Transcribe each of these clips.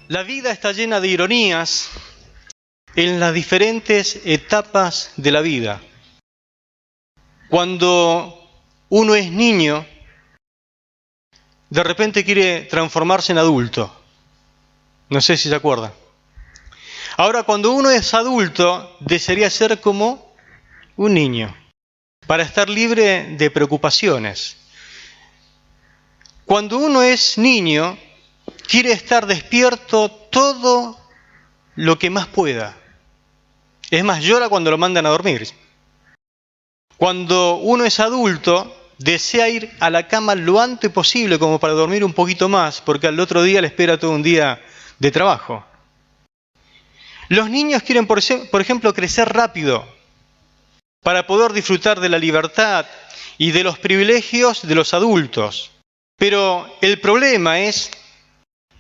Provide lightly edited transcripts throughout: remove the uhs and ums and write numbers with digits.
La vida está llena de ironías en las diferentes etapas de la vida. Cuando uno es niño, de repente quiere transformarse en adulto. No sé si se acuerdan. Ahora, cuando uno es adulto, desearía ser como un niño, para estar libre de preocupaciones. Cuando uno es niño, quiere estar despierto todo lo que más pueda. Es más, llora cuando lo mandan a dormir. Cuando uno es adulto, desea ir a la cama lo antes posible como para dormir un poquito más, porque al otro día le espera todo un día de trabajo. Los niños quieren, por ejemplo, crecer rápido para poder disfrutar de la libertad y de los privilegios de los adultos. Pero el problema es,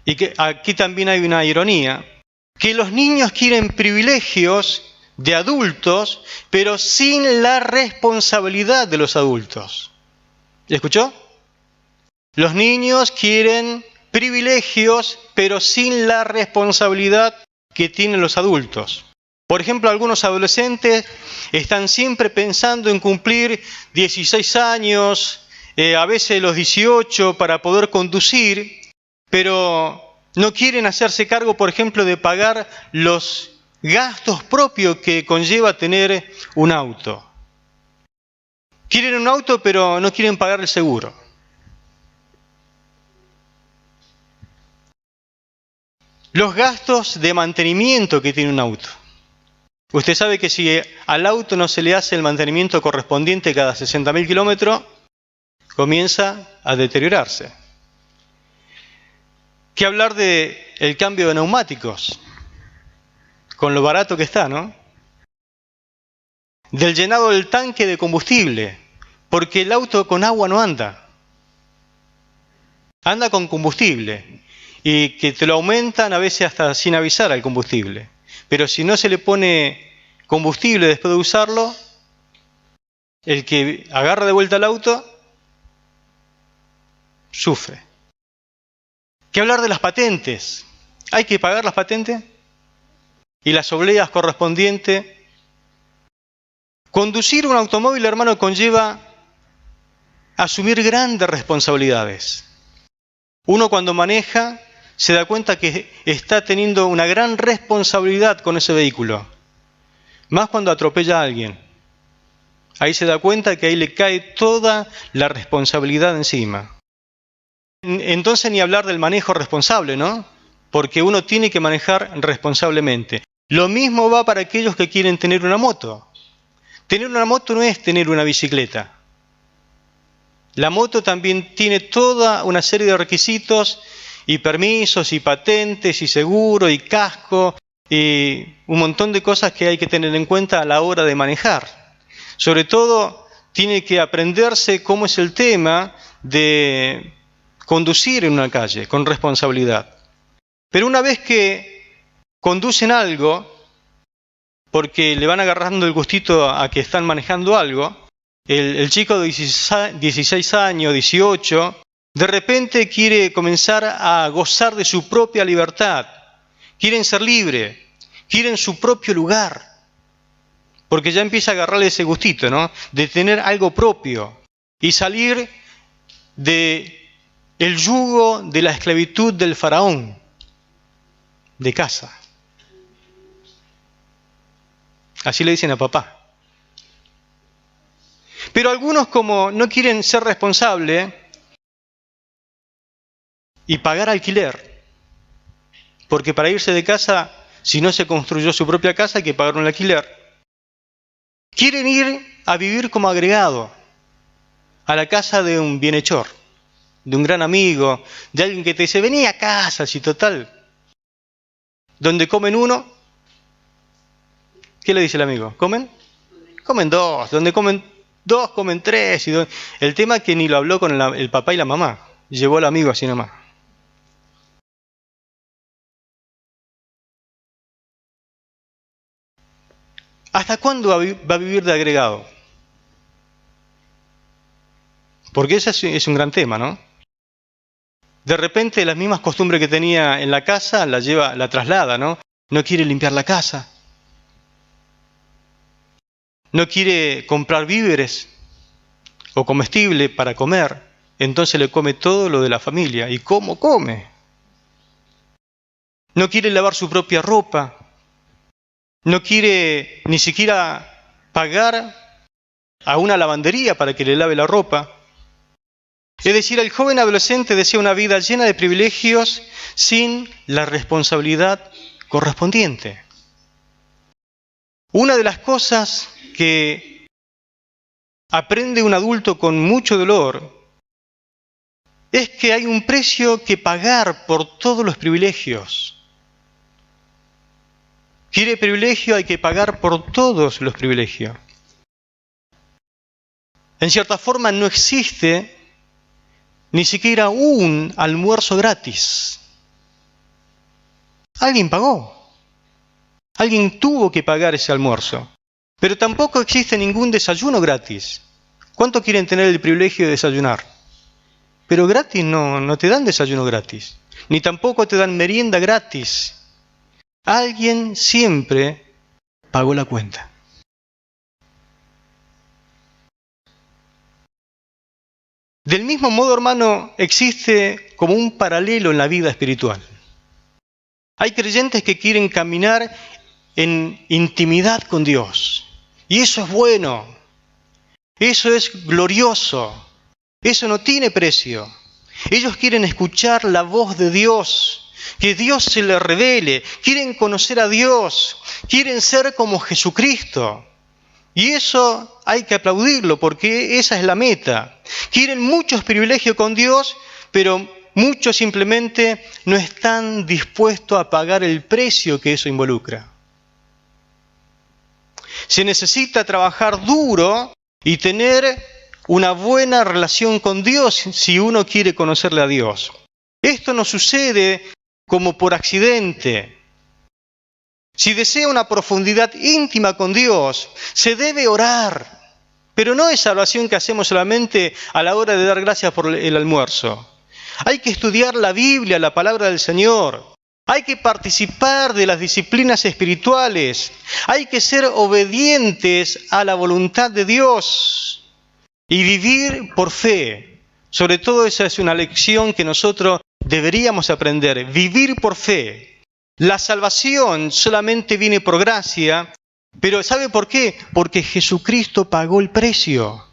y que aquí también hay una ironía, que los niños quieren privilegios de adultos, pero sin la responsabilidad de los adultos. ¿Escuchó? Los niños quieren privilegios, pero sin la responsabilidad que tienen los adultos. Por ejemplo, algunos adolescentes están siempre pensando en cumplir 16 años, a veces los 18 para poder conducir, pero no quieren hacerse cargo, por ejemplo, de pagar los gastos propios que conlleva tener un auto. Quieren un auto, pero no quieren pagar el seguro. Los gastos de mantenimiento que tiene un auto. Usted sabe que si al auto no se le hace el mantenimiento correspondiente cada 60.000 kilómetros, comienza a deteriorarse. ¿Qué hablar del cambio de neumáticos? Con lo barato que está, ¿no? Del llenado del tanque de combustible, porque el auto con agua no anda. Anda con combustible, y que te lo aumentan a veces hasta sin avisar al combustible. Pero si no se le pone combustible después de usarlo, el que agarra de vuelta el auto sufre. ¿Qué hablar de las patentes? ¿Hay que pagar las patentes? ¿Y las obleas correspondientes? Conducir un automóvil, hermano, conlleva asumir grandes responsabilidades. Uno cuando maneja se da cuenta que está teniendo una gran responsabilidad con ese vehículo. Más cuando atropella a alguien. Ahí se da cuenta que ahí le cae toda la responsabilidad encima. Entonces ni hablar del manejo responsable, ¿no? Porque uno tiene que manejar responsablemente. Lo mismo va para aquellos que quieren tener una moto. Tener una moto no es tener una bicicleta. La moto también tiene toda una serie de requisitos y permisos y patentes y seguro y casco y un montón de cosas que hay que tener en cuenta a la hora de manejar. Sobre todo tiene que aprenderse cómo es el tema de conducir en una calle con responsabilidad. Pero una vez que conducen algo, porque le van agarrando el gustito a que están manejando algo, el chico de 16 años, 18, de repente quiere comenzar a gozar de su propia libertad. Quieren ser libres, quieren su propio lugar. Porque ya empieza a agarrarle ese gustito, ¿no? De tener algo propio y salir del yugo de la esclavitud del faraón de casa. Así le dicen a papá. Pero algunos, como no quieren ser responsables y pagar alquiler, porque para irse de casa, si no se construyó su propia casa, hay que pagar un alquiler. Quieren ir a vivir como agregado a la casa de un bienhechor, de un gran amigo, de alguien que te dice, vení a casa, si total. Donde comen uno, ¿qué le dice el amigo? ¿Comen? Comen dos. Donde comen dos, comen tres. El tema es que ni lo habló con el papá y la mamá. Llevó al amigo así nomás. ¿Hasta cuándo va a vivir de agregado? Porque ese es un gran tema, ¿no? de repente las mismas costumbres que tenía en la casa la traslada, ¿no? No quiere limpiar la casa. No quiere comprar víveres o comestible para comer. Entonces le come todo lo de la familia. ¿Y cómo come? No quiere lavar su propia ropa. No quiere ni siquiera pagar a una lavandería para que le lave la ropa. Es decir, el joven adolescente desea una vida llena de privilegios sin la responsabilidad correspondiente. Una de las cosas que aprende un adulto con mucho dolor es que hay un precio que pagar por todos los privilegios. ¿Quiere privilegio? Hay que pagar por todos los privilegios. En cierta forma no existe ni siquiera un almuerzo gratis. Alguien pagó. Alguien tuvo que pagar ese almuerzo. Pero tampoco existe ningún desayuno gratis. ¿Cuántos quieren tener el privilegio de desayunar? Pero gratis no te dan desayuno gratis. Ni tampoco te dan merienda gratis. Alguien siempre pagó la cuenta. Del mismo modo, hermano, existe como un paralelo en la vida espiritual. Hay creyentes que quieren caminar en intimidad con Dios. Y eso es bueno. Eso es glorioso. Eso no tiene precio. Ellos quieren escuchar la voz de Dios, que Dios se les revele. Quieren conocer a Dios. Quieren ser como Jesucristo. Y eso hay que aplaudirlo porque esa es la meta. Quieren muchos privilegios con Dios, pero muchos simplemente no están dispuestos a pagar el precio que eso involucra. Se necesita trabajar duro y tener una buena relación con Dios si uno quiere conocerle a Dios. Esto no sucede como por accidente. Si desea una profundidad íntima con Dios, se debe orar. Pero no esa oración que hacemos solamente a la hora de dar gracias por el almuerzo. Hay que estudiar la Biblia, la palabra del Señor. Hay que participar de las disciplinas espirituales. Hay que ser obedientes a la voluntad de Dios y vivir por fe. Sobre todo esa es una lección que nosotros deberíamos aprender, vivir por fe. La salvación solamente viene por gracia, pero ¿sabe por qué? Porque Jesucristo pagó el precio.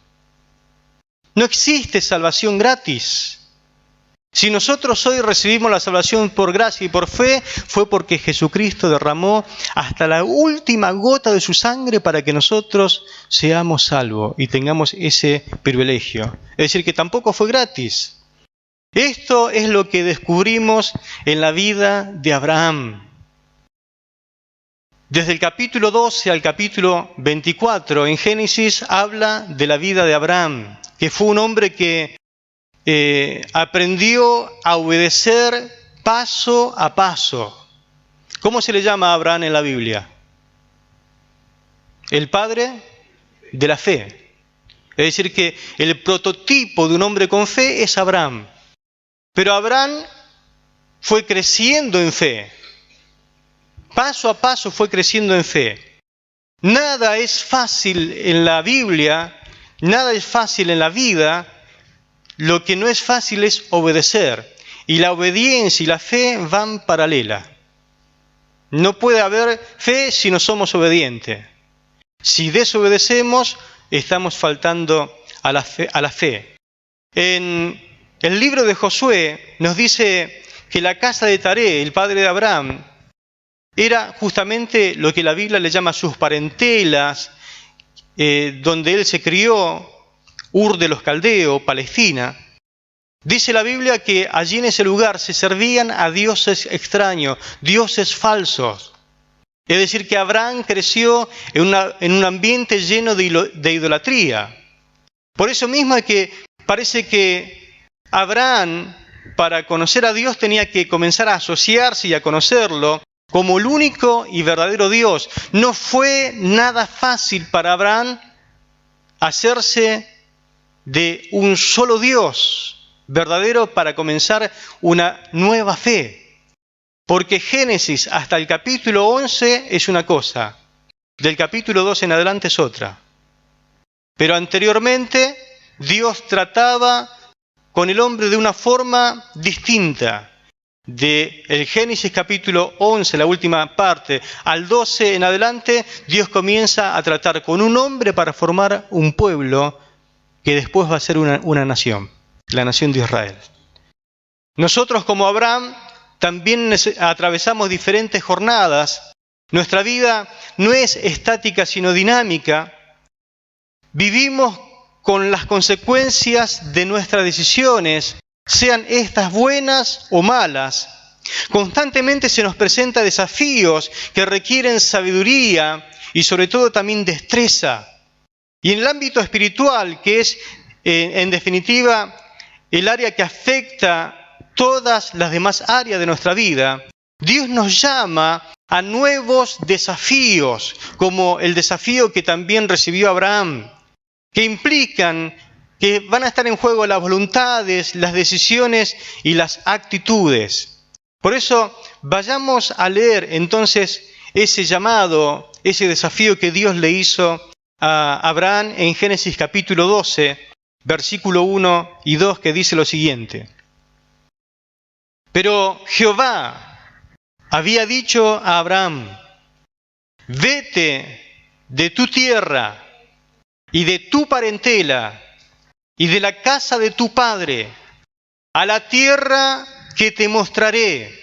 No existe salvación gratis. Si nosotros hoy recibimos la salvación por gracia y por fe, fue porque Jesucristo derramó hasta la última gota de su sangre para que nosotros seamos salvos y tengamos ese privilegio. Es decir, que tampoco fue gratis. Esto es lo que descubrimos en la vida de Abraham. Desde el capítulo 12 al capítulo 24 en Génesis habla de la vida de Abraham, que fue un hombre que aprendió a obedecer paso a paso. ¿Cómo se le llama a Abraham en la Biblia? El padre de la fe. Es decir, que el prototipo de un hombre con fe es Abraham. Pero Abraham fue creciendo en fe. Paso a paso fue creciendo en fe. Nada es fácil en la Biblia, nada es fácil en la vida. Lo que no es fácil es obedecer. Y la obediencia y la fe van paralela. No puede haber fe si no somos obedientes. Si desobedecemos, estamos faltando a la fe. En el libro de Josué nos dice que la casa de Taré, el padre de Abraham, era justamente lo que la Biblia le llama sus parentelas, donde él se crió, Ur de los Caldeos, Palestina. Dice la Biblia que allí en ese lugar se servían a dioses extraños, dioses falsos. Es decir, que Abraham creció en un ambiente lleno de idolatría. Por eso mismo es que parece que Abraham, para conocer a Dios, tenía que comenzar a asociarse y a conocerlo como el único y verdadero Dios. No fue nada fácil para Abraham hacerse de un solo Dios. verdadero para comenzar una nueva fe. Porque Génesis hasta el capítulo 11 es una cosa, del capítulo 12 en adelante es otra. Pero anteriormente Dios trataba con el hombre de una forma distinta. De el Génesis capítulo 11, la última parte, al 12 en adelante, Dios comienza a tratar con un hombre para formar un pueblo que después va a ser una nación, la nación de Israel. Nosotros como Abraham también atravesamos diferentes jornadas. Nuestra vida no es estática sino dinámica. Vivimos con las consecuencias de nuestras decisiones, sean estas buenas o malas. Constantemente se nos presenta desafíos que requieren sabiduría y sobre todo también destreza. Y en el ámbito espiritual, que es en definitiva el área que afecta todas las demás áreas de nuestra vida, Dios nos llama a nuevos desafíos, como el desafío que también recibió Abraham, que implican que van a estar en juego las voluntades, las decisiones y las actitudes. Por eso, vayamos a leer entonces ese llamado, ese desafío que Dios le hizo a Abraham en Génesis capítulo 12, versículo 1 y 2, que dice lo siguiente. Pero Jehová había dicho a Abraham, vete de tu tierra y de tu parentela y de la casa de tu padre a la tierra que te mostraré,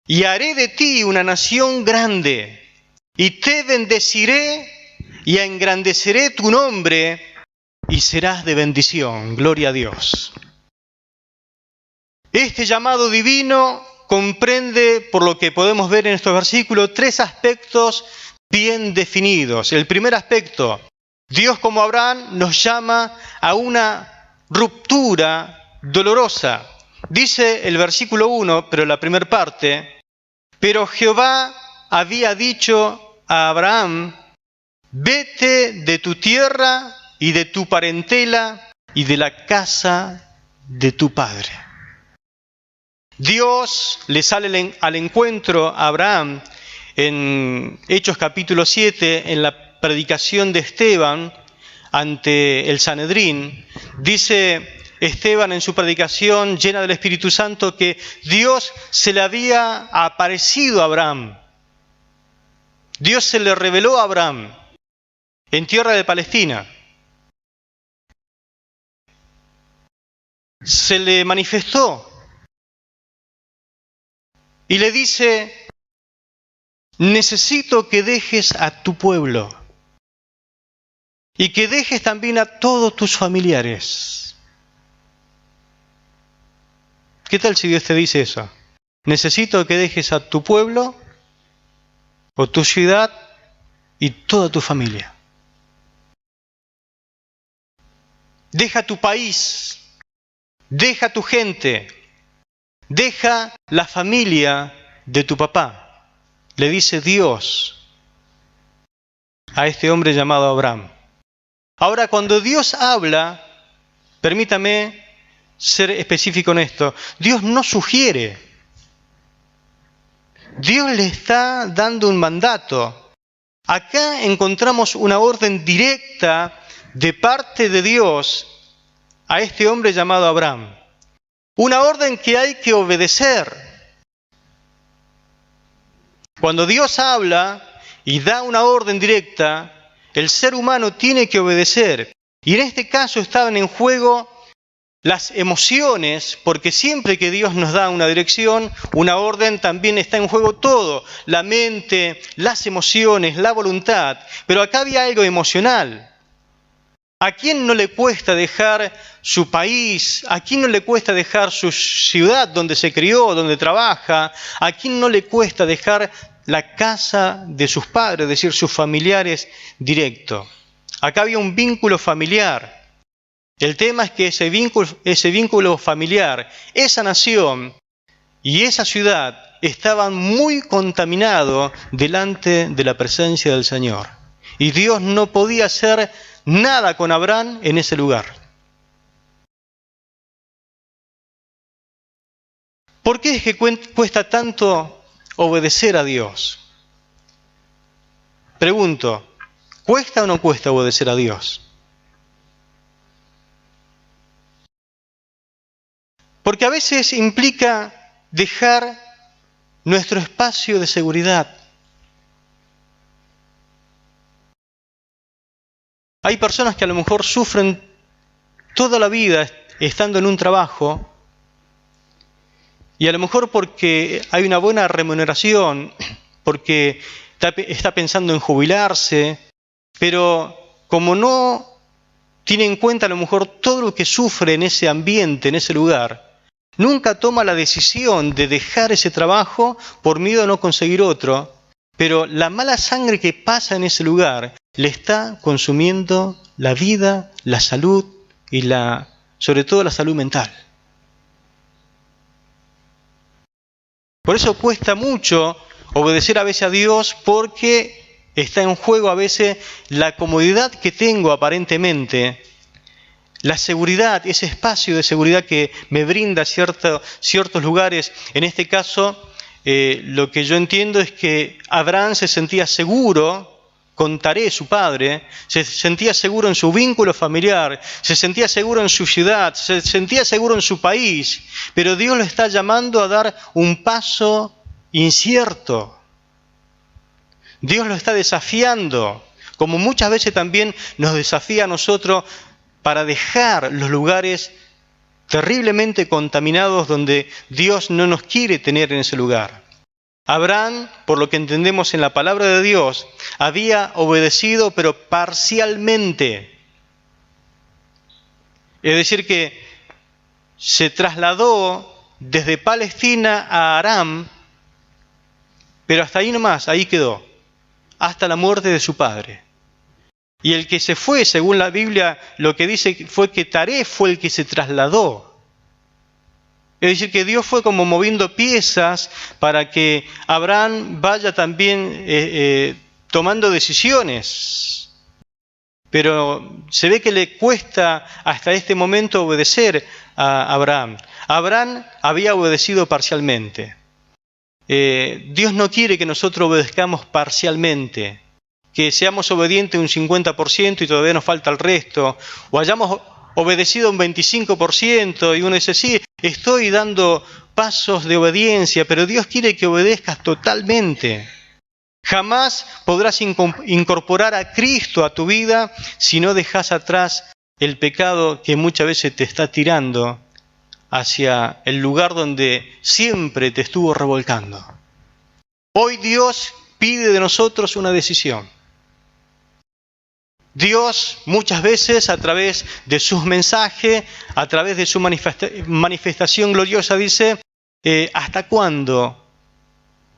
y haré de ti una nación grande, y te bendeciré y engrandeceré tu nombre, y serás de bendición. Gloria a Dios. Este llamado divino comprende, por lo que podemos ver en estos versículos, tres aspectos bien definidos. El primer aspecto, Dios como Abraham nos llama a una ruptura dolorosa. Dice el versículo 1, pero la primera parte, pero Jehová había dicho a Abraham, vete de tu tierra y de tu parentela y de la casa de tu padre. Dios le sale al encuentro a Abraham en Hechos capítulo 7, en la predicación de Esteban ante el Sanedrín. Dice Esteban en su predicación llena del Espíritu Santo que Dios se le había aparecido a Abraham. Dios se le reveló a Abraham en tierra de Palestina. Se le manifestó y le dice, necesito que dejes a tu pueblo y que dejes también a todos tus familiares. ¿Qué tal si Dios te dice eso? Necesito que dejes a tu pueblo o tu ciudad y toda tu familia. Deja tu país, deja tu gente, deja la familia de tu papá. Le dice Dios a este hombre llamado Abraham. Ahora, cuando Dios habla, permítame ser específico en esto, Dios no sugiere. Dios le está dando un mandato. Acá encontramos una orden directa de parte de Dios a este hombre llamado Abraham. Una orden que hay que obedecer. Cuando Dios habla y da una orden directa, el ser humano tiene que obedecer. Y en este caso estaban en juego las emociones, porque siempre que Dios nos da una dirección, una orden, también está en juego todo. La mente, las emociones, la voluntad. Pero acá había algo emocional. ¿A quién no le cuesta dejar su país? ¿A quién no le cuesta dejar su ciudad donde se crió, donde trabaja? ¿A quién no le cuesta dejar la casa de sus padres, es decir, sus familiares directo? Acá había un vínculo familiar. El tema es que ese vínculo familiar, esa nación y esa ciudad estaban muy contaminados delante de la presencia del Señor. Y Dios no podía hacer nada con Abraham en ese lugar. ¿Por qué es que cuesta tanto obedecer a Dios? Pregunto, ¿cuesta o no cuesta obedecer a Dios? Porque a veces implica dejar nuestro espacio de seguridad. Hay personas que a lo mejor sufren toda la vida estando en un trabajo y a lo mejor porque hay una buena remuneración, porque está pensando en jubilarse, pero como no tiene en cuenta a lo mejor todo lo que sufre en ese ambiente, en ese lugar, nunca toma la decisión de dejar ese trabajo por miedo a no conseguir otro, pero la mala sangre que pasa en ese lugar le está consumiendo la vida, la salud y sobre todo la salud mental. Por eso cuesta mucho obedecer a veces a Dios, porque está en juego a veces la comodidad que tengo aparentemente, la seguridad, ese espacio de seguridad que me brinda ciertos lugares. En este caso, lo que yo entiendo es que Abraham se sentía seguro con Taré, su padre, se sentía seguro en su vínculo familiar, se sentía seguro en su ciudad, se sentía seguro en su país, pero Dios lo está llamando a dar un paso incierto. Dios lo está desafiando, como muchas veces también nos desafía a nosotros para dejar los lugares terriblemente contaminados donde Dios no nos quiere tener en ese lugar. Abraham, por lo que entendemos en la palabra de Dios, había obedecido pero parcialmente. Es decir, que se trasladó desde Palestina a Aram, pero hasta ahí nomás, ahí quedó, hasta la muerte de su padre. Y el que se fue, según la Biblia, lo que dice fue que Taré fue el que se trasladó. Es decir, que Dios fue como moviendo piezas para que Abraham vaya también tomando decisiones. Pero se ve que le cuesta hasta este momento obedecer a Abraham. Abraham había obedecido parcialmente. Dios no quiere que nosotros obedezcamos parcialmente, que seamos obedientes un 50% y todavía nos falta el resto, o hayamos obedecido un 25% y uno dice, sí, estoy dando pasos de obediencia, pero Dios quiere que obedezcas totalmente. Jamás podrás incorporar a Cristo a tu vida si no dejas atrás el pecado que muchas veces te está tirando hacia el lugar donde siempre te estuvo revolcando. Hoy Dios pide de nosotros una decisión. Dios muchas veces a través de sus mensajes, a través de su manifestación gloriosa dice, ¿hasta cuándo?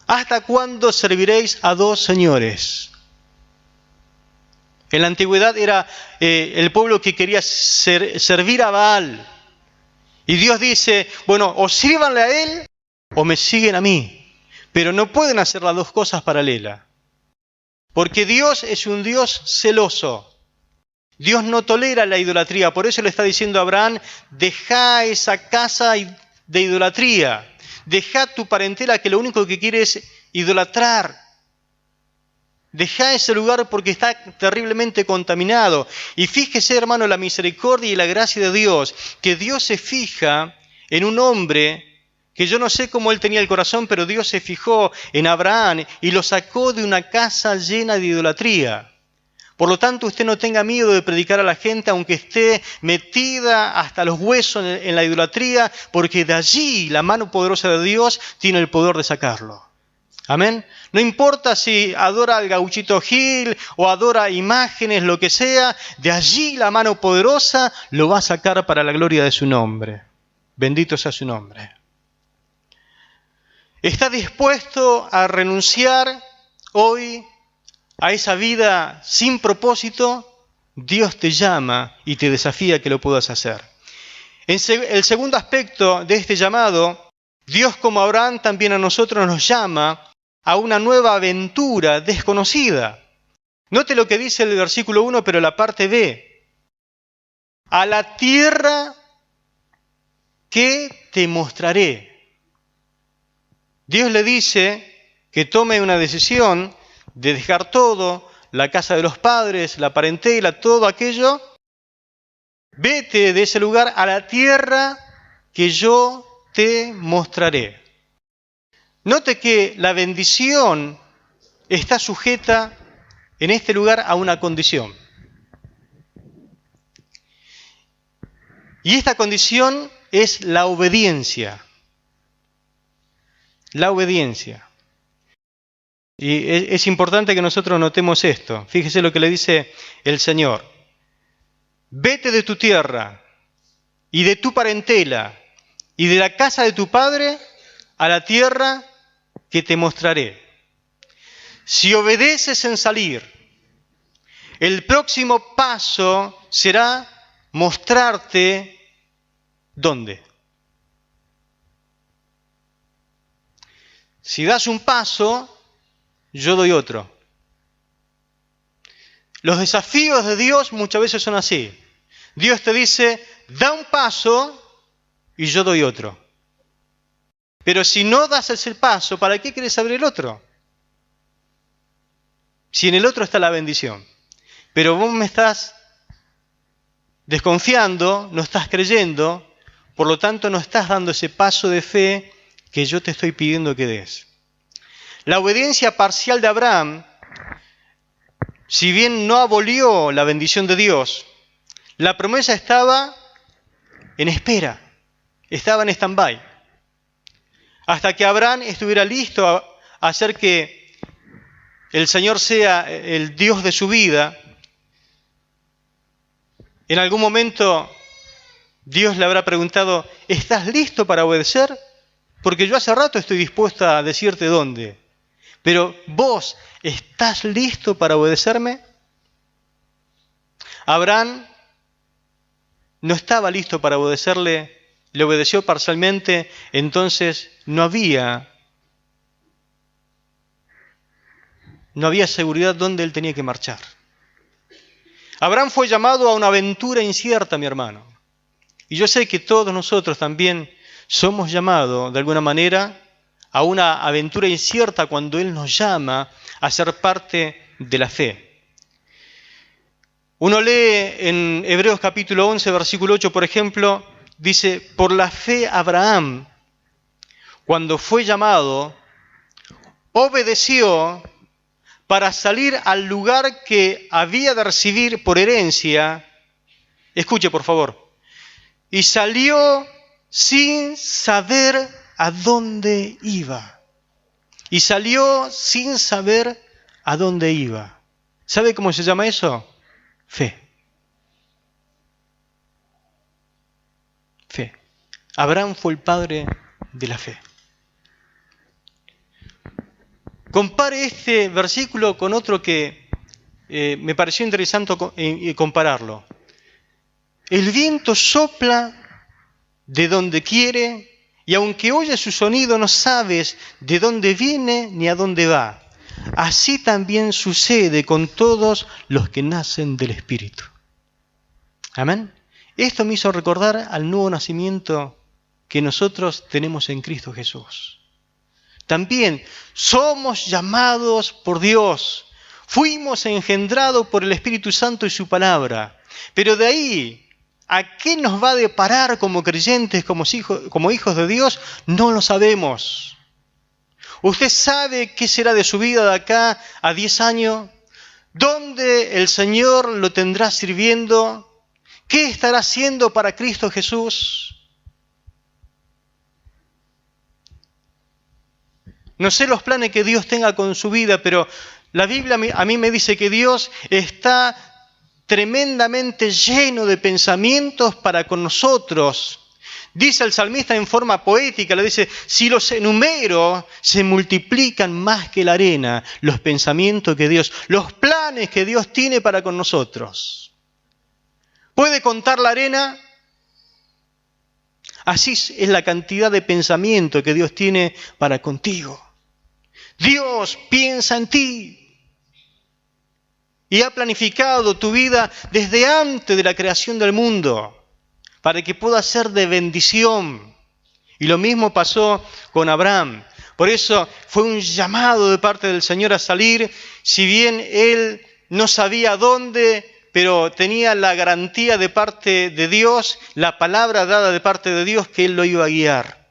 ¿Hasta cuándo serviréis a dos señores? En la antigüedad era el pueblo que quería servir a Baal. Y Dios dice, bueno, o sírvanle a él o me siguen a mí. Pero no pueden hacer las dos cosas paralelas. Porque Dios es un Dios celoso. Dios no tolera la idolatría. Por eso le está diciendo a Abraham, deja esa casa de idolatría. Deja tu parentela que lo único que quiere es idolatrar. Deja ese lugar porque está terriblemente contaminado. Y fíjese, hermano, la misericordia y la gracia de Dios, que Dios se fija en un hombre que yo no sé cómo él tenía el corazón, pero Dios se fijó en Abraham y lo sacó de una casa llena de idolatría. Por lo tanto, usted no tenga miedo de predicar a la gente, aunque esté metida hasta los huesos en la idolatría, porque de allí la mano poderosa de Dios tiene el poder de sacarlo. Amén. No importa si adora al Gauchito Gil o adora imágenes, lo que sea, de allí la mano poderosa lo va a sacar para la gloria de su nombre. Bendito sea su nombre. ¿Está dispuesto a renunciar hoy a esa vida sin propósito? Dios te llama y te desafía que lo puedas hacer. El segundo aspecto de este llamado, Dios como Abraham también a nosotros nos llama a una nueva aventura desconocida. Note lo que dice el versículo 1, pero la parte B. A la tierra que te mostraré. Dios le dice que tome una decisión de dejar todo, la casa de los padres, la parentela, todo aquello. Vete de ese lugar a la tierra que yo te mostraré. Note que la bendición está sujeta en este lugar a una condición. Y esta condición es la obediencia. La obediencia. Y es importante que nosotros notemos esto. Fíjese lo que le dice el Señor. Vete de tu tierra y de tu parentela y de la casa de tu padre a la tierra que te mostraré. Si obedeces en salir, el próximo paso será mostrarte dónde. Si das un paso, yo doy otro. Los desafíos de Dios muchas veces son así. Dios te dice, da un paso y yo doy otro. Pero si no das ese paso, ¿para qué quieres abrir el otro? Si en el otro está la bendición. Pero vos me estás desconfiando, no estás creyendo, por lo tanto no estás dando ese paso de fe que yo te estoy pidiendo que des. La obediencia parcial de Abraham, si bien no abolió la bendición de Dios, la promesa estaba en espera, estaba en stand-by, hasta que Abraham estuviera listo a hacer que el Señor sea el Dios de su vida. En algún momento Dios le habrá preguntado, ¿estás listo para obedecer? Porque yo hace rato estoy dispuesto a decirte dónde. Pero vos, ¿estás listo para obedecerme? Abraham no estaba listo para obedecerle, le obedeció parcialmente, entonces no había seguridad dónde él tenía que marchar. Abraham fue llamado a una aventura incierta, mi hermano. Y yo sé que todos nosotros también somos llamados, de alguna manera, a una aventura incierta cuando Él nos llama a ser parte de la fe. Uno lee en Hebreos capítulo 11, versículo 8, por ejemplo, dice, por la fe Abraham, cuando fue llamado, obedeció para salir al lugar que había de recibir por herencia. Escuche, por favor. Y salió sin saber a dónde iba. Y salió sin saber a dónde iba. ¿Sabe cómo se llama eso? Fe. Fe. Abraham fue el padre de la fe. Compare este versículo con otro que me pareció interesante compararlo. El viento sopla de donde quiere y aunque oyes su sonido no sabes de dónde viene ni a dónde va. Así también sucede con todos los que nacen del Espíritu. Amén. Esto me hizo recordar al nuevo nacimiento que nosotros tenemos en Cristo Jesús. También somos llamados por Dios. Fuimos engendrados por el Espíritu Santo y su palabra. Pero de ahí a qué nos va a deparar como creyentes, como hijos de Dios, no lo sabemos. ¿Usted sabe qué será de su vida de acá a 10 años? ¿Dónde el Señor lo tendrá sirviendo? ¿Qué estará haciendo para Cristo Jesús? No sé los planes que Dios tenga con su vida, pero la Biblia a mí me dice que Dios está tremendamente lleno de pensamientos para con nosotros. Dice el salmista en forma poética, le dice, si los enumero, se multiplican más que la arena los pensamientos que Dios, los planes que Dios tiene para con nosotros. ¿Puede contar la arena? Así es la cantidad de pensamiento que Dios tiene para contigo. Dios piensa en ti y ha planificado tu vida desde antes de la creación del mundo para que pueda ser de bendición. Y lo mismo pasó con Abraham. Por eso fue un llamado de parte del Señor a salir, si bien él no sabía dónde, pero tenía la garantía de parte de Dios, la palabra dada de parte de Dios que él lo iba a guiar.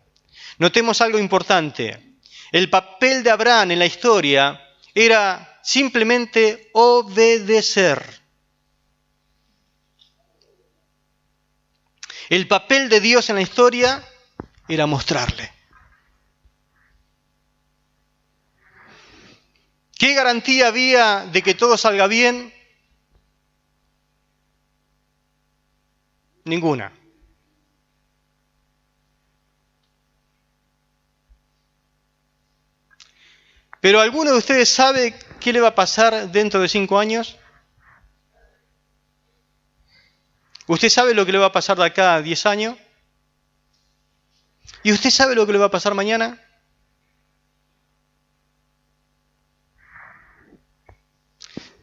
Notemos algo importante. El papel de Abraham en la historia era simplemente obedecer. El papel de Dios en la historia era mostrarle. ¿Qué garantía había de que todo salga bien? Ninguna. Pero ¿alguno de ustedes sabe qué le va a pasar dentro de 5 años? ¿Usted sabe lo que le va a pasar de acá a 10 años? ¿Y usted sabe lo que le va a pasar mañana?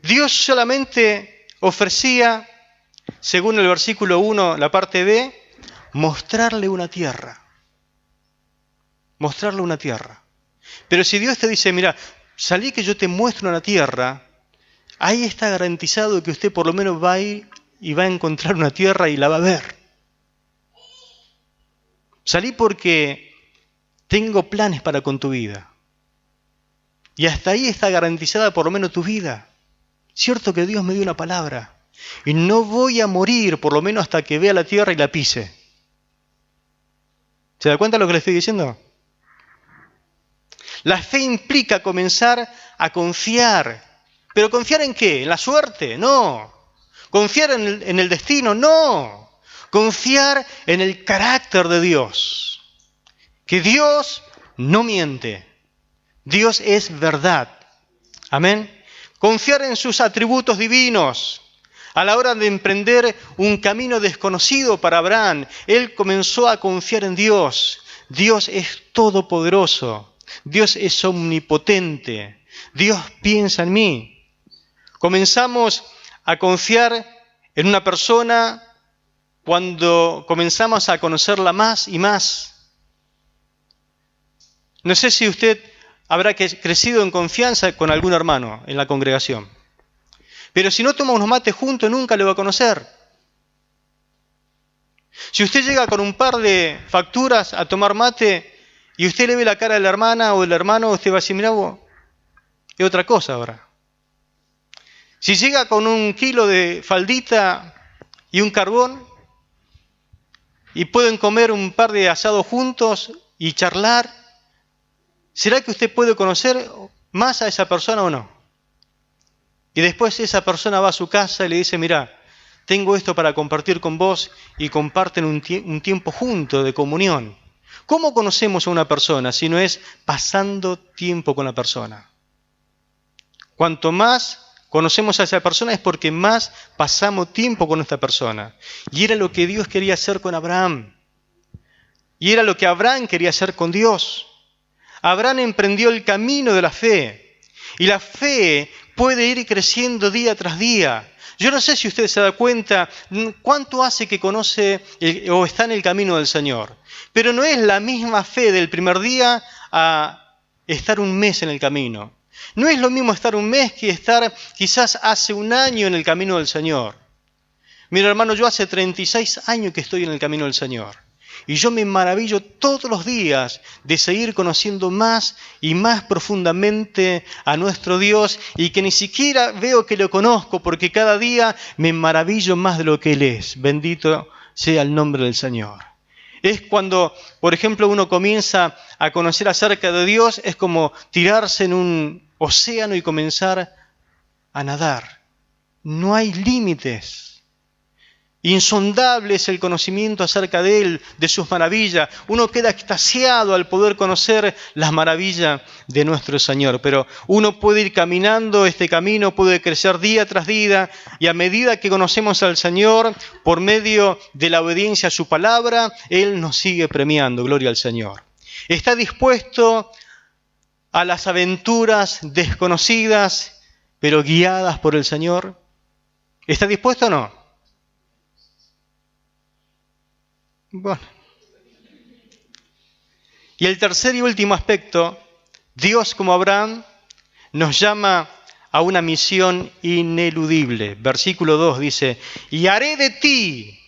Dios solamente ofrecía, según el versículo 1, la parte B, mostrarle una tierra. Mostrarle una tierra. Pero si Dios te dice, mira, salí que yo te muestro una tierra, ahí está garantizado que usted por lo menos va a ir y va a encontrar una tierra y la va a ver. Salí porque tengo planes para con tu vida. Y hasta ahí está garantizada por lo menos tu vida. Cierto que Dios me dio una palabra. Y no voy a morir por lo menos hasta que vea la tierra y la pise. ¿Se da cuenta de lo que le estoy diciendo? La fe implica comenzar a confiar. ¿Pero confiar en qué? ¿En la suerte? No. ¿Confiar en el destino? No. Confiar en el carácter de Dios. Que Dios no miente. Dios es verdad. Amén. Confiar en sus atributos divinos. A la hora de emprender un camino desconocido para Abraham, él comenzó a confiar en Dios. Dios es todopoderoso. Dios es omnipotente. Dios piensa en mí. Comenzamos a confiar en una persona cuando comenzamos a conocerla más y más. No sé si usted habrá crecido en confianza con algún hermano en la congregación. Pero si no toma unos mates juntos, nunca le va a conocer. Si usted llega con un par de facturas a tomar mate y usted le ve la cara de la hermana o del hermano, usted va a decir, mirá vos, es otra cosa ahora. Si llega con 1 kilo de faldita y un carbón y pueden comer un par de asados juntos y charlar, ¿será que usted puede conocer más a esa persona o no? Y después esa persona va a su casa y le dice, mirá, tengo esto para compartir con vos, y comparten un tiempo juntos de comunión. ¿Cómo conocemos a una persona si no es pasando tiempo con la persona? Cuanto más conocemos a esa persona es porque más pasamos tiempo con esta persona. Y era lo que Dios quería hacer con Abraham. Y era lo que Abraham quería hacer con Dios. Abraham emprendió el camino de la fe. Y la fe puede ir creciendo día tras día. Yo no sé si usted se da cuenta cuánto hace que conoce o está en el camino del Señor. Pero no es la misma fe del primer día a estar 1 mes en el camino. No es lo mismo estar 1 mes que estar quizás hace 1 año en el camino del Señor. Mira, hermano, yo hace 36 años que estoy en el camino del Señor. Y yo me maravillo todos los días de seguir conociendo más y más profundamente a nuestro Dios, y que ni siquiera veo que lo conozco, porque cada día me maravillo más de lo que Él es. Bendito sea el nombre del Señor. Es cuando, por ejemplo, uno comienza a conocer acerca de Dios, es como tirarse en un océano y comenzar a nadar. No hay límites. Insondable es el conocimiento acerca de Él, de sus maravillas. Uno queda extasiado al poder conocer las maravillas de nuestro Señor. Pero uno puede ir caminando este camino, puede crecer día tras día, y a medida que conocemos al Señor, por medio de la obediencia a su palabra, Él nos sigue premiando. Gloria al Señor. ¿Está dispuesto a las aventuras desconocidas, pero guiadas por el Señor? ¿Está dispuesto o no? Bueno. Y el tercer y último aspecto Dios, como Abraham, nos llama a una misión ineludible. Versículo 2 dice, y haré de ti,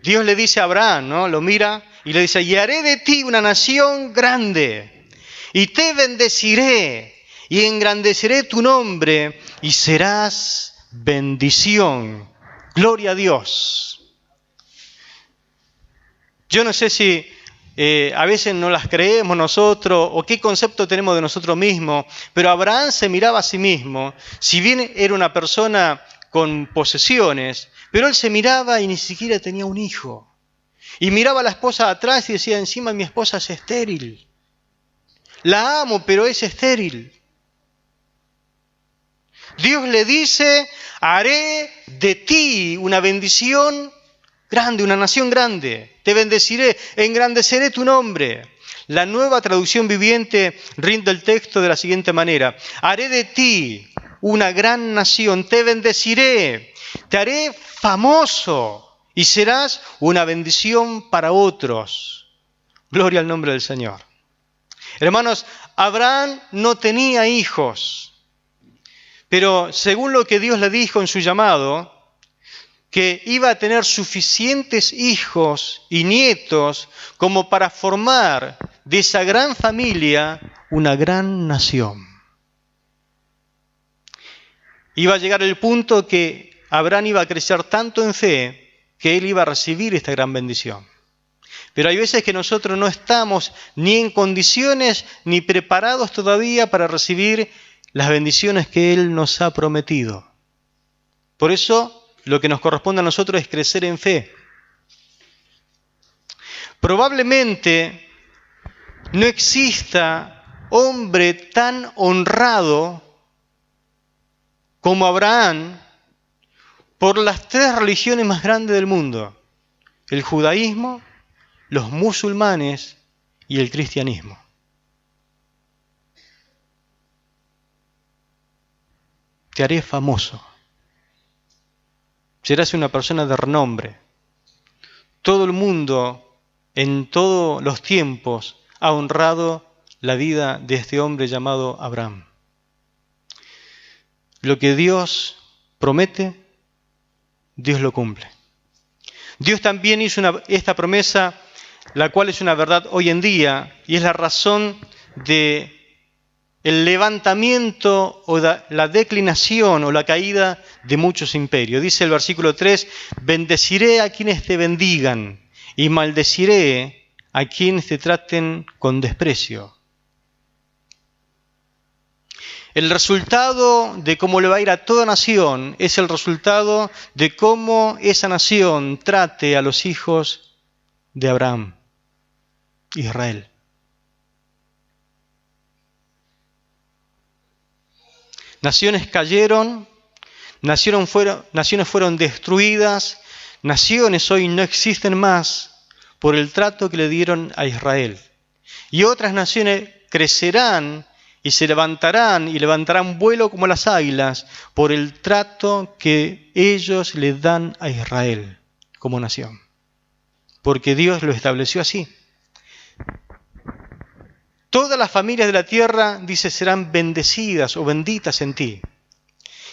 Dios le dice a Abraham, ¿no? Lo mira y le dice, y haré de ti una nación grande, y te bendeciré, y engrandeceré tu nombre, y serás bendición. Gloria a Dios. Yo no sé si a veces no las creemos nosotros o qué concepto tenemos de nosotros mismos, pero Abraham se miraba a sí mismo, si bien era una persona con posesiones, pero él se miraba y ni siquiera tenía un hijo. Y miraba a la esposa atrás y decía, encima mi esposa es estéril. La amo, pero es estéril. Dios le dice, haré de ti una bendición grande, una nación grande. Te bendeciré, engrandeceré tu nombre. La Nueva Traducción Viviente rinde el texto de la siguiente manera. Haré de ti una gran nación, te bendeciré, te haré famoso y serás una bendición para otros. Gloria al nombre del Señor. Hermanos, Abraham no tenía hijos, pero según lo que Dios le dijo en su llamado, que iba a tener suficientes hijos y nietos como para formar de esa gran familia una gran nación. Iba a llegar el punto que Abraham iba a crecer tanto en fe que él iba a recibir esta gran bendición. Pero hay veces que nosotros no estamos ni en condiciones ni preparados todavía para recibir las bendiciones que Él nos ha prometido. Por eso, lo que nos corresponde a nosotros es crecer en fe. Probablemente no exista hombre tan honrado como Abraham por las 3 religiones más grandes del mundo: el judaísmo, los musulmanes y el cristianismo. Te haré famoso. Serás una persona de renombre. Todo el mundo, en todos los tiempos, ha honrado la vida de este hombre llamado Abraham. Lo que Dios promete, Dios lo cumple. Dios también hizo esta promesa, la cual es una verdad hoy en día, y es la razón de el levantamiento o la declinación o la caída de muchos imperios. Dice el versículo 3, bendeciré a quienes te bendigan y maldeciré a quienes te traten con desprecio. El resultado de cómo le va a ir a toda nación es el resultado de cómo esa nación trate a los hijos de Abraham, Israel. Naciones cayeron, naciones fueron destruidas, naciones hoy no existen más por el trato que le dieron a Israel. Y otras naciones crecerán y se levantarán y levantarán vuelo como las águilas por el trato que ellos le dan a Israel como nación. Porque Dios lo estableció así. Todas las familias de la tierra, dice, serán bendecidas o benditas en ti.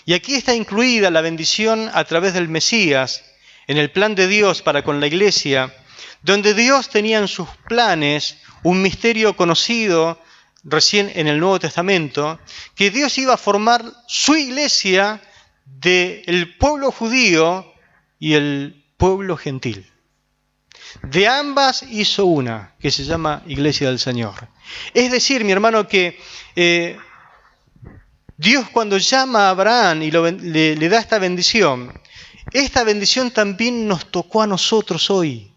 Y aquí está incluida la bendición a través del Mesías, en el plan de Dios para con la iglesia, donde Dios tenía en sus planes un misterio conocido recién en el Nuevo Testamento, que Dios iba a formar su iglesia del pueblo judío y el pueblo gentil. De ambas hizo una, que se llama Iglesia del Señor. Es decir, mi hermano, que Dios cuando llama a Abraham y le da esta bendición también nos tocó a nosotros hoy.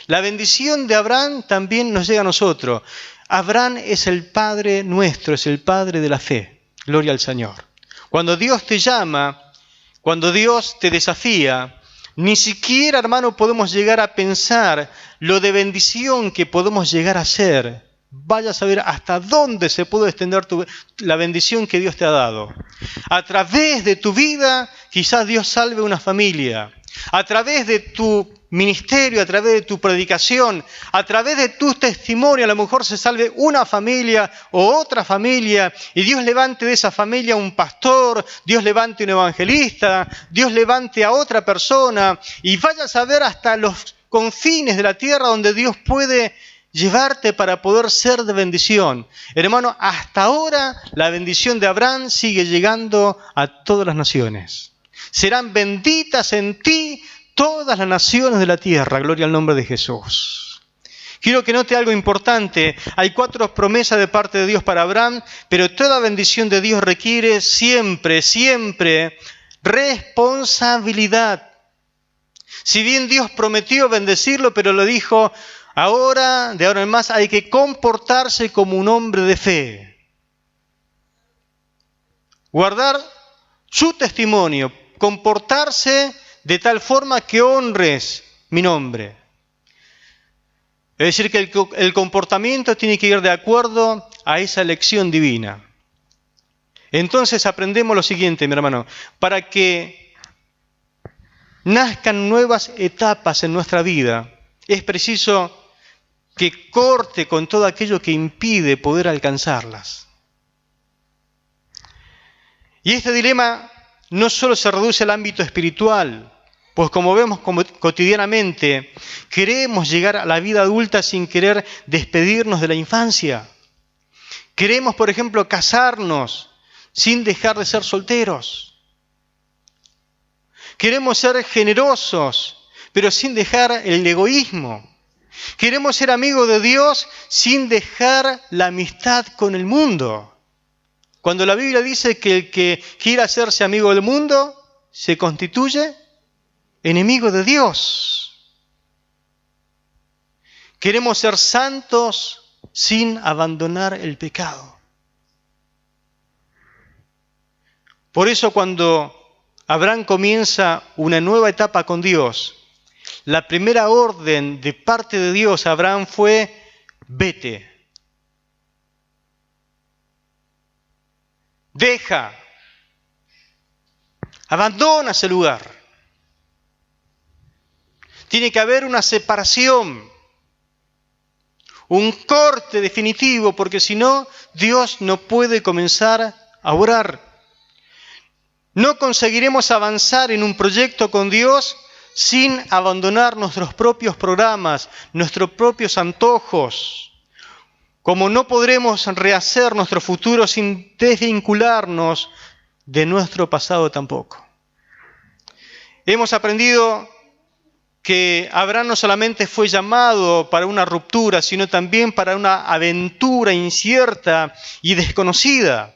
La bendición de Abraham también nos llega a nosotros. Abraham es el Padre nuestro, es el Padre de la fe. Gloria al Señor. Cuando Dios te llama, cuando Dios te desafía, ni siquiera, hermano, podemos llegar a pensar lo de bendición que podemos llegar a ser. Vaya a saber hasta dónde se puede extender la bendición que Dios te ha dado. A través de tu vida, quizás Dios salve una familia. A través de tu ministerio, a través de tu predicación, a través de tu testimonio, a lo mejor se salve una familia o otra familia y Dios levante de esa familia un pastor, Dios levante un evangelista, Dios levante a otra persona y vayas a ver hasta los confines de la tierra donde Dios puede llevarte para poder ser de bendición. Hermano, hasta ahora la bendición de Abraham sigue llegando a todas las naciones. Serán benditas en ti todas las naciones de la tierra. Gloria al nombre de Jesús. Quiero que note algo importante. Hay 4 promesas de parte de Dios para Abraham, pero toda bendición de Dios requiere siempre responsabilidad. Si bien Dios prometió bendecirlo, pero lo dijo, de ahora en más, hay que comportarse como un hombre de fe. Guardar su testimonio, comportarse de tal forma que honres mi nombre. Es decir, que el comportamiento tiene que ir de acuerdo a esa elección divina. Entonces aprendemos lo siguiente, mi hermano, para que nazcan nuevas etapas en nuestra vida, es preciso que corte con todo aquello que impide poder alcanzarlas. Y este dilema no solo se reduce al ámbito espiritual, pues como vemos cotidianamente, queremos llegar a la vida adulta sin querer despedirnos de la infancia. Queremos, por ejemplo, casarnos sin dejar de ser solteros. Queremos ser generosos, pero sin dejar el egoísmo. Queremos ser amigos de Dios sin dejar la amistad con el mundo. Cuando la Biblia dice que el que quiera hacerse amigo del mundo, se constituye enemigo de Dios. Queremos ser santos sin abandonar el pecado. Por eso cuando Abraham comienza una nueva etapa con Dios, la primera orden de parte de Dios a Abraham fue: vete. Deja. Abandona ese lugar. Tiene que haber una separación, un corte definitivo, porque si no, Dios no puede comenzar a orar. No conseguiremos avanzar en un proyecto con Dios sin abandonar nuestros propios programas, nuestros propios antojos. Como no podremos rehacer nuestro futuro sin desvincularnos de nuestro pasado tampoco. Hemos aprendido que Abraham no solamente fue llamado para una ruptura, sino también para una aventura incierta y desconocida.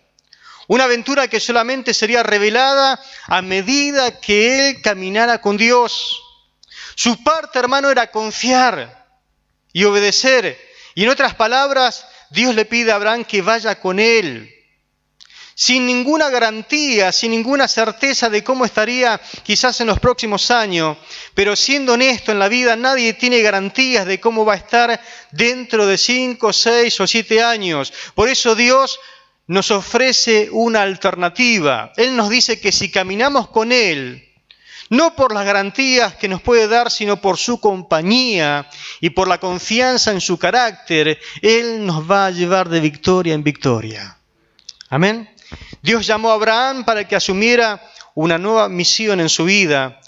Una aventura que solamente sería revelada a medida que él caminara con Dios. Su parte, hermano, era confiar y obedecer. Y en otras palabras, Dios le pide a Abraham que vaya con él. Sin ninguna garantía, sin ninguna certeza de cómo estaría quizás en los próximos años. Pero siendo honesto en la vida, nadie tiene garantías de cómo va a estar dentro de 5, 6 o 7 años. Por eso Dios nos ofrece una alternativa. Él nos dice que si caminamos con Él, no por las garantías que nos puede dar, sino por su compañía y por la confianza en su carácter, Él nos va a llevar de victoria en victoria. Amén. Dios llamó a Abraham para que asumiera una nueva misión en su vida.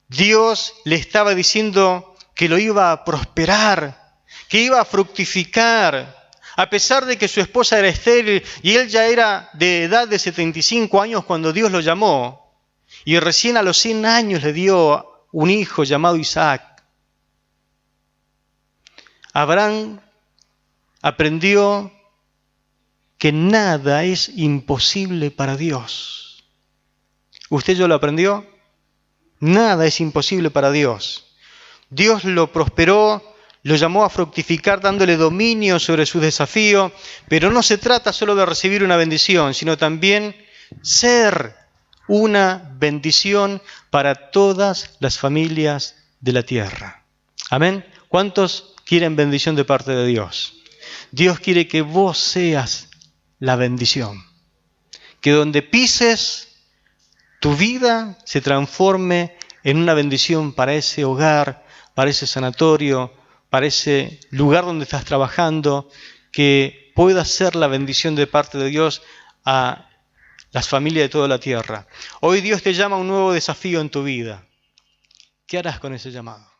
Dios le estaba diciendo que lo iba a prosperar, que iba a fructificar. A pesar de que su esposa era estéril y él ya era de edad de 75 años cuando Dios lo llamó, y recién a los 100 años le dio un hijo llamado Isaac. Abraham aprendió que nada es imposible para Dios. ¿Usted ya lo aprendió? Nada es imposible para Dios. Dios lo prosperó, lo llamó a fructificar dándole dominio sobre sus desafíos, pero no se trata solo de recibir una bendición, sino también ser una bendición para todas las familias de la tierra. Amén. ¿Cuántos quieren bendición de parte de Dios? Dios quiere que vos seas la bendición. Que donde pises, tu vida se transforme en una bendición para ese hogar, para ese sanatorio, para ese lugar donde estás trabajando, que pueda ser la bendición de parte de Dios a las familias de toda la tierra. Hoy Dios te llama a un nuevo desafío en tu vida. ¿Qué harás con ese llamado?